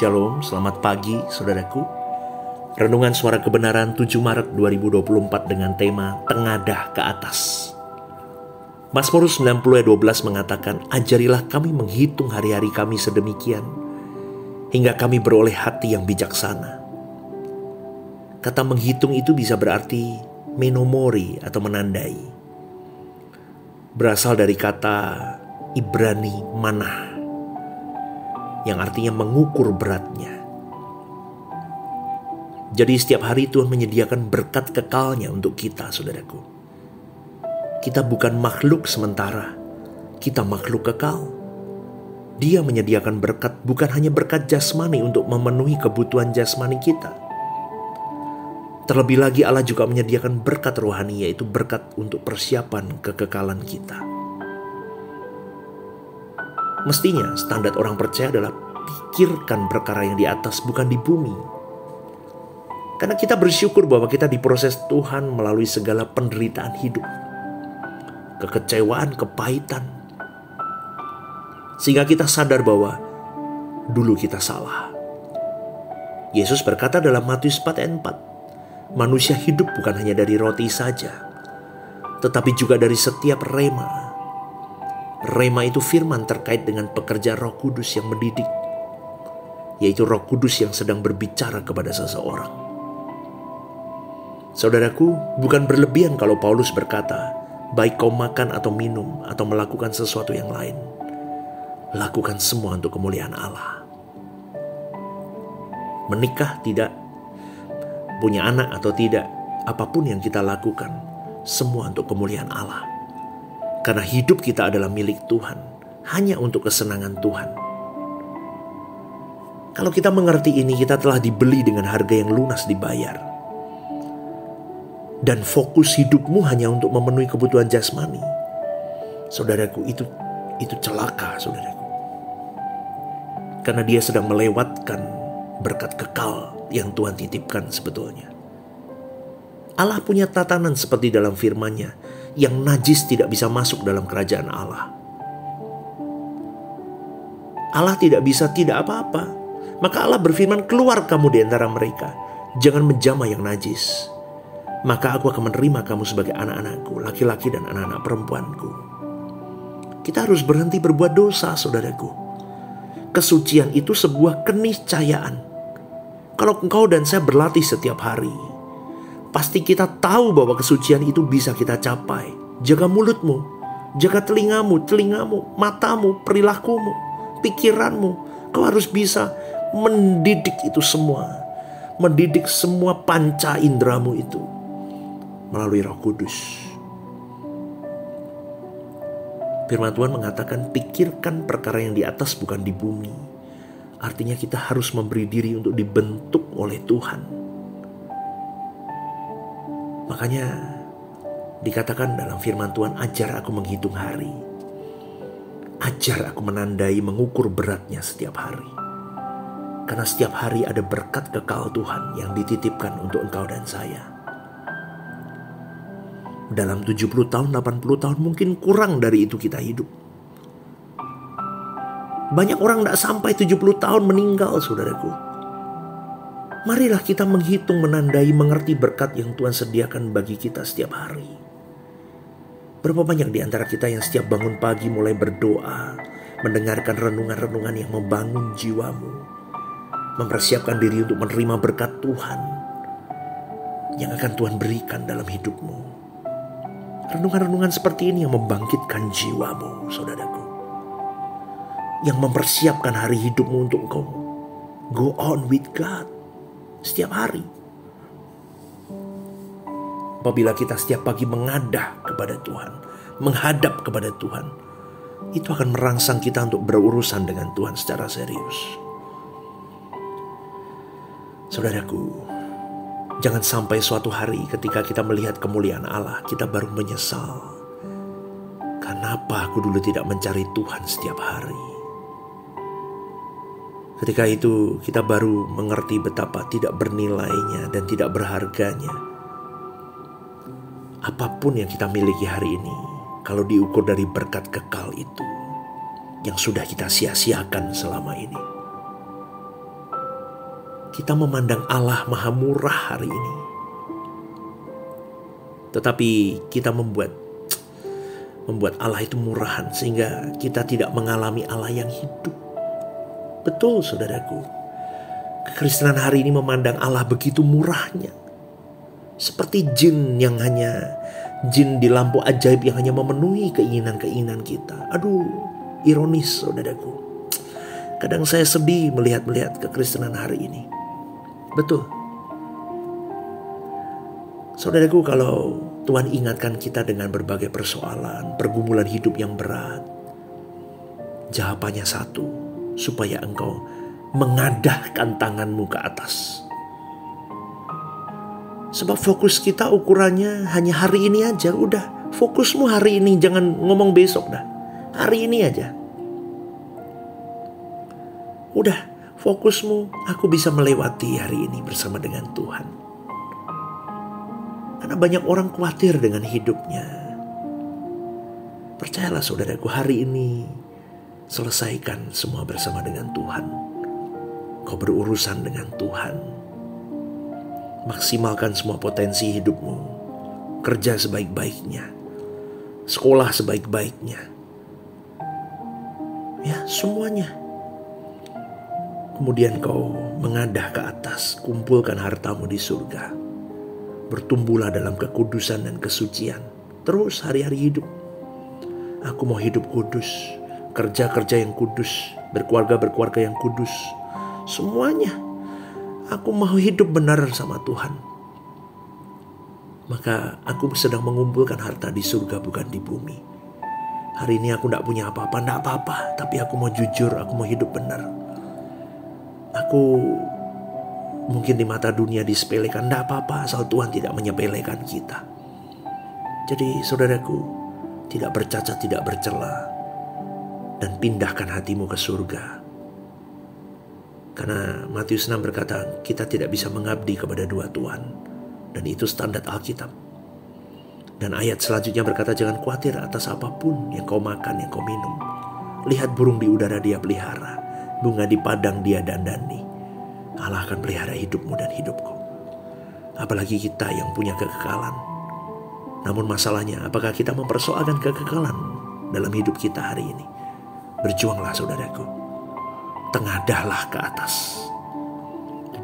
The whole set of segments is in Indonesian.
Shalom, selamat pagi saudaraku. Renungan Suara Kebenaran 7 Maret 2024 dengan tema Tengadah ke Atas. Mazmur 90 ayat 12 mengatakan, "Ajarilah kami menghitung hari-hari kami sedemikian, hingga kami beroleh hati yang bijaksana." Kata menghitung itu bisa berarti menomori atau menandai. Berasal dari kata Ibrani manah, yang artinya mengukur beratnya. Jadi setiap hari Tuhan menyediakan berkat kekalnya untuk kita, saudaraku. Kita bukan makhluk sementara, kita makhluk kekal. Dia menyediakan berkat, bukan hanya berkat jasmani untuk memenuhi kebutuhan jasmani kita. Terlebih lagi Allah juga menyediakan berkat rohani, yaitu berkat untuk persiapan kekekalan kita. Mestinya standar orang percaya adalah pikirkan perkara yang di atas, bukan di bumi. Karena kita bersyukur bahwa kita diproses Tuhan melalui segala penderitaan hidup, kekecewaan, kepahitan. Sehingga kita sadar bahwa dulu kita salah. Yesus berkata dalam Matius 4 ayat 4, "Manusia hidup bukan hanya dari roti saja, tetapi juga dari setiap rema." Rema itu firman terkait dengan pekerjaan Roh Kudus yang mendidik, yaitu Roh Kudus yang sedang berbicara kepada seseorang. Saudaraku, bukan berlebihan kalau Paulus berkata, baik kau makan atau minum atau melakukan sesuatu yang lain, lakukan semua untuk kemuliaan Allah. Menikah tidak, punya anak atau tidak, apapun yang kita lakukan, semua untuk kemuliaan Allah. Karena hidup kita adalah milik Tuhan, hanya untuk kesenangan Tuhan. Kalau kita mengerti ini, kita telah dibeli dengan harga yang lunas dibayar. Dan fokus hidupmu hanya untuk memenuhi kebutuhan jasmani. Saudaraku, itu celaka, saudaraku. Karena dia sedang melewatkan berkat kekal yang Tuhan titipkan sebetulnya. Allah punya tatanan seperti dalam firman-Nya, yang najis tidak bisa masuk dalam kerajaan Allah. Allah tidak bisa tidak apa-apa. Maka Allah berfirman, keluar kamu di antara mereka, jangan menjamah yang najis. Maka aku akan menerima kamu sebagai anak-anakku, laki-laki dan anak-anak perempuanku. Kita harus berhenti berbuat dosa, saudaraku. Kesucian itu sebuah keniscayaan. Kalau engkau dan saya berlatih setiap hari, pasti kita tahu bahwa kesucian itu bisa kita capai. Jaga mulutmu, jaga telingamu, matamu, perilakumu, pikiranmu. Kau harus bisa mendidik itu semua. Mendidik semua panca indramu itu melalui Roh Kudus. Firman Tuhan mengatakan, pikirkan perkara yang di atas bukan di bumi. Artinya kita harus memberi diri untuk dibentuk oleh Tuhan. Makanya dikatakan dalam firman Tuhan, ajar aku menghitung hari. Ajar aku menandai, mengukur beratnya setiap hari. Karena setiap hari ada berkat kekal Tuhan yang dititipkan untuk engkau dan saya. Dalam 70 tahun, 80 tahun mungkin kurang dari itu kita hidup. Banyak orang tidak sampai 70 tahun meninggal, saudaraku. Marilah kita menghitung, menandai, mengerti berkat yang Tuhan sediakan bagi kita setiap hari. Berapa banyak di antara kita yang setiap bangun pagi mulai berdoa, mendengarkan renungan-renungan yang membangun jiwamu, mempersiapkan diri untuk menerima berkat Tuhan yang akan Tuhan berikan dalam hidupmu. Renungan-renungan seperti ini yang membangkitkan jiwamu, saudaraku. Yang mempersiapkan hari hidupmu untuk engkau go on with God. Setiap hari. Apabila kita setiap pagi mengadah kepada Tuhan, menghadap kepada Tuhan, itu akan merangsang kita untuk berurusan dengan Tuhan secara serius. Saudaraku, jangan sampai suatu hari ketika kita melihat kemuliaan Allah, kita baru menyesal. Kenapa aku dulu tidak mencari Tuhan setiap hari? Ketika itu kita baru mengerti betapa tidak bernilainya dan tidak berharganya apapun yang kita miliki hari ini, kalau diukur dari berkat kekal itu yang sudah kita sia-siakan selama ini. Kita memandang Allah maha murah hari ini. Tetapi kita membuat Allah itu murahan sehingga kita tidak mengalami Allah yang hidup. Betul saudaraku. Kekristenan hari ini memandang Allah begitu murahnya. Seperti jin di lampu ajaib yang hanya memenuhi keinginan-keinginan kita. Aduh, ironis saudaraku. Kadang saya sedih melihat kekristenan hari ini. Betul. Saudaraku, kalau Tuhan ingatkan kita dengan berbagai persoalan, pergumulan hidup yang berat, jawabannya satu, supaya engkau mengadahkan tanganmu ke atas. Sebab fokus kita ukurannya hanya hari ini aja. Udah, fokusmu hari ini, jangan ngomong besok dah. Hari ini aja. Udah, fokusmu, aku bisa melewati hari ini bersama dengan Tuhan. Karena banyak orang khawatir dengan hidupnya. Percayalah saudaraku, hari ini selesaikan semua bersama dengan Tuhan. Kau berurusan dengan Tuhan. Maksimalkan semua potensi hidupmu. Kerja sebaik-baiknya. Sekolah sebaik-baiknya. Ya, semuanya. Kemudian kau mengadah ke atas, kumpulkan hartamu di surga. Bertumbuhlah dalam kekudusan dan kesucian. Terus hari-hari hidup. Aku mau hidup kudus, kerja-kerja yang kudus, berkeluarga yang kudus. Semuanya. Aku mau hidup benar sama Tuhan. Maka aku sedang mengumpulkan harta di surga bukan di bumi. Hari ini aku tidak punya apa-apa, tidak apa-apa. Tapi aku mau jujur, aku mau hidup benar. Aku mungkin di mata dunia disepelekan, tidak apa-apa asal Tuhan tidak menyepelekan kita. Jadi saudaraku, tidak bercacat, tidak bercela, dan pindahkan hatimu ke surga. Karena Matius 6 berkata, kita tidak bisa mengabdi kepada dua Tuhan. Dan itu standar Alkitab. Dan ayat selanjutnya berkata, jangan khawatir atas apapun yang kau makan, yang kau minum. Lihat burung di udara dia pelihara, bunga di padang dia dandani. Allah akan pelihara hidupmu dan hidupku. Apalagi kita yang punya kekekalan. Namun masalahnya, apakah kita mempersoalkan kekekalan dalam hidup kita hari ini? Berjuanglah saudaraku. Tengadahlah ke atas.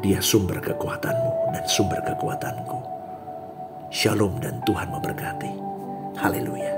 Dia sumber kekuatanmu dan sumber kekuatanku. Shalom dan Tuhan memberkati. Haleluya.